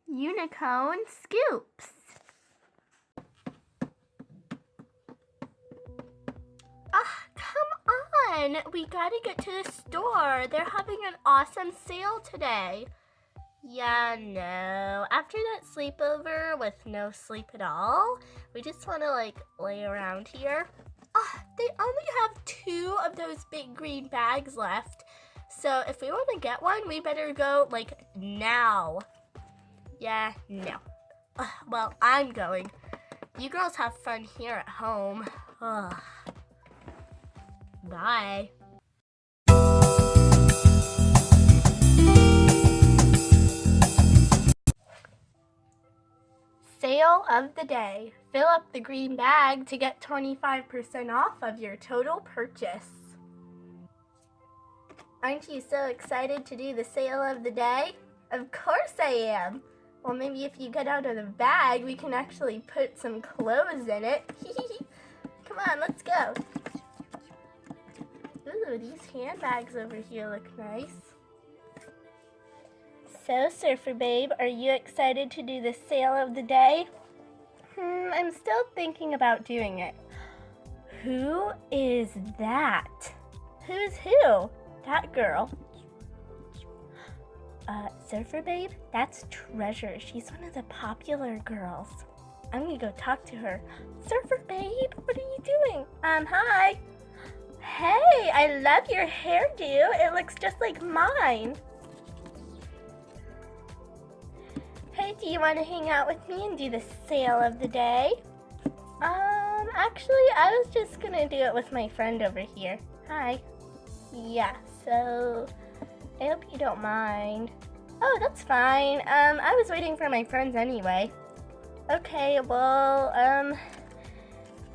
Unicorn scoops. Come on! We gotta get to the store. They're having an awesome sale today. Yeah, no. After that sleepover with no sleep at all, we just want to lay around here. They only have 2 of those big green bags left. So if we want to get one, we better go now. Yeah, no. Well, I'm going. You girls have fun here at home. Bye. Sale of the day. Fill up the green bag to get 25% off of your total purchase. Aren't you so excited to do the sale of the day? Of course I am. Well, maybe if you get out of the bag, we can actually put some clothes in it. Come on, let's go. Ooh, these handbags over here look nice. So, Surfer Babe, are you excited to do the sale of the day? I'm still thinking about doing it. Who is that? Who's who? That girl. Surfer Babe, that's Treasure. She's one of the popular girls. I'm gonna go talk to her. Surfer Babe, what are you doing? Hi. Hey, I love your hairdo. It looks just like mine. Hey, do you want to hang out with me and do the sale of the day? Actually, I was just gonna do it with my friend over here. Hi. Yeah, so I hope you don't mind. Oh, that's fine. I was waiting for my friends anyway. Okay, well,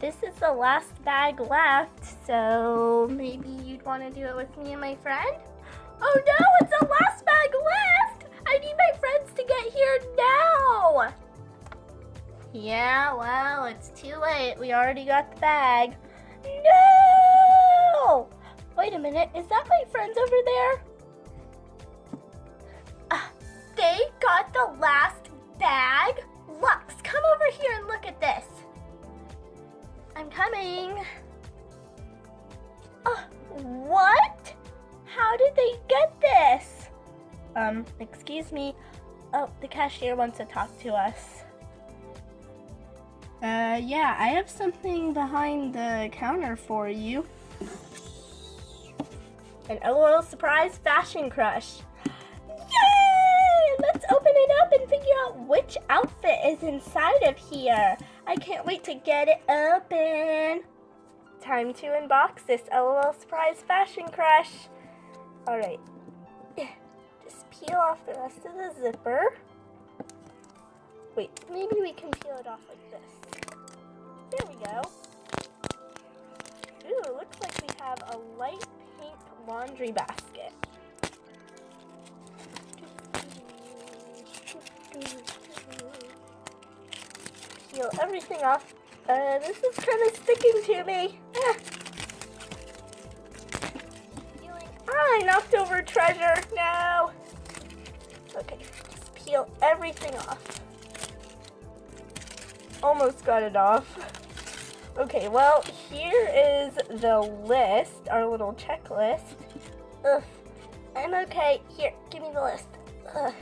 this is the last bag left, so maybe you'd want to do it with me and my friend? Oh no, it's the last bag left! I need my friends to get here now! Yeah, well, it's too late. We already got the bag. No! Wait a minute, is that my friends over there? They got the last bag? Lux, come over here and look at this. I'm coming. What? How did they get this? Excuse me. Oh, the cashier wants to talk to us. Yeah, I have something behind the counter for you. An LOL surprise fashion crush. Yay! Let's open it up and figure out which outfit is inside of here. I can't wait to get it open. Time to unbox this LOL surprise fashion crush. Alright. Just peel off the rest of the zipper. Wait, maybe we can peel it off like this. There we go. Ooh, looks like we have a light pink laundry basket. Peel everything off. This is kind of sticking to me. I knocked over Treasure. No. Okay, just peel everything off. Almost got it off. Okay, well, here is the list, our little checklist. Ugh, I'm okay. Here, give me the list. Ugh.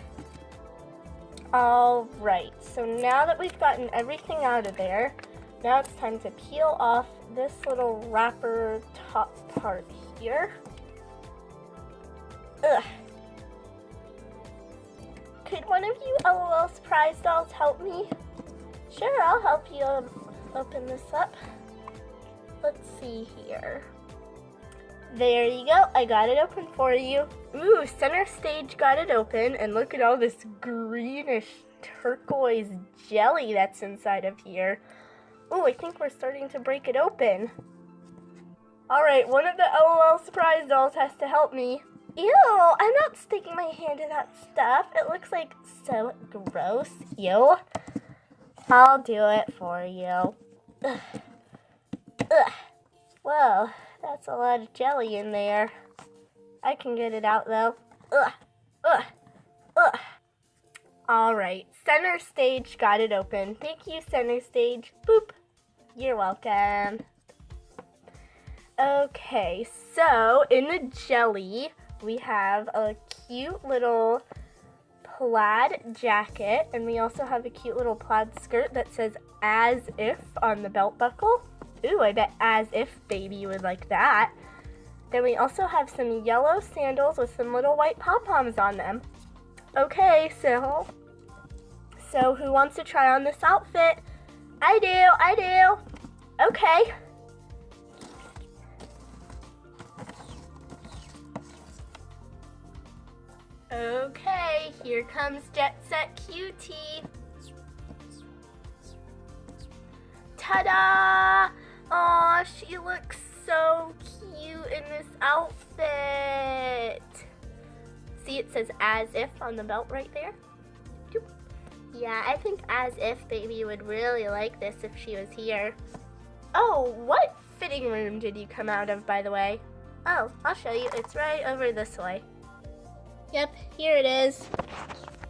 All right, so now that we've gotten everything out of there, now it's time to peel off this little wrapper top part here. Ugh. Could one of you LOL surprise dolls help me? Sure, I'll help you open this up. Let's see here. There you go. I got it open for you. Ooh, center stage got it open. And look at all this greenish turquoise jelly that's inside of here. Ooh, I think we're starting to break it open. Alright, one of the LOL surprise dolls has to help me. Ew, I'm not sticking my hand in that stuff. It looks like so gross. Ew. I'll do it for you. Ugh. Ugh. Whoa, that's a lot of jelly in there. I can get it out though. Ugh. Ugh. Ugh. All right, center stage got it open. Thank you, center stage. Boop. You're welcome. Okay, so in the jelly, we have a cute little plaid jacket, and we also have a cute little plaid skirt that says "as if" on the belt buckle. Ooh, I bet "as if" baby would like that. Then we also have some yellow sandals with some little white pom-poms on them. Okay, so who wants to try on this outfit? I do. Okay. Okay, here comes Jet Set Cutie. Ta-da! Aw, she looks so cute in this outfit. See, it says "as if" on the belt right there. Doop. Yeah, I think "as if" baby would really like this if she was here. Oh, what fitting room did you come out of, by the way? Oh, I'll show you. It's right over this way. Yep, here it is.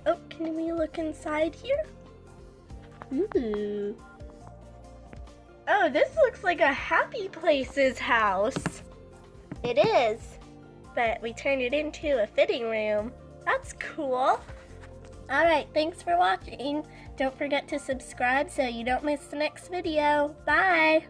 Oh, can we look inside here? Ooh. Oh, this looks like a Happy Places house. It is, but we turned it into a fitting room. That's cool. All right, thanks for watching. Don't forget to subscribe so you don't miss the next video. Bye.